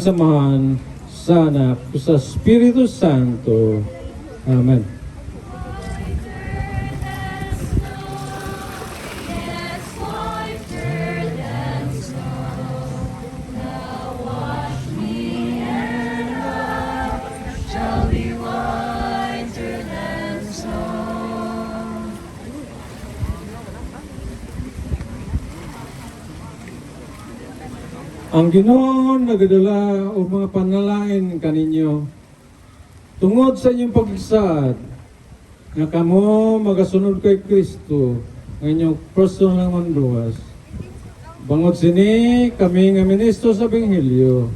Samahan sa Anak sa Espiritu Santo. Amen. Ang Ginoo nagadala o mga panalangin kaninyo tungod sa inyong pagsaad nga kamo magasunod kay Kristo ng inyong personal nga manduwas. Bangod sini kami nga ministro sa Ebanghelyo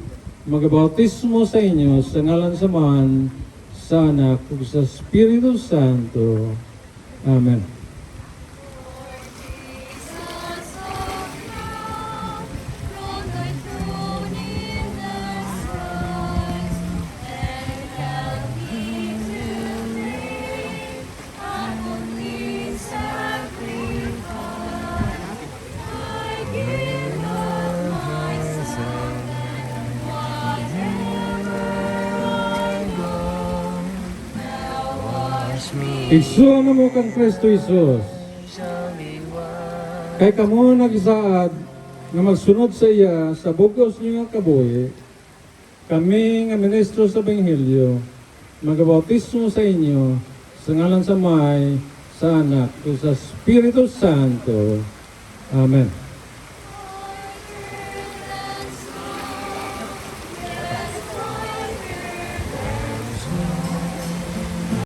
magabautismo sa inyo sa ngalan samahan sa Anak ug sa Espiritu Santo. Amen. Igsuon mo kang Kristo Jesus. Kay kamo nagsaad nga magsunod sa iya sa bugos niyo nga kabuhi, kami nga ministro sa Ebanghelyo magabautismo sa inyo sa ngalan sa May, sa Anak, ug sa Espiritu Santo. Amen.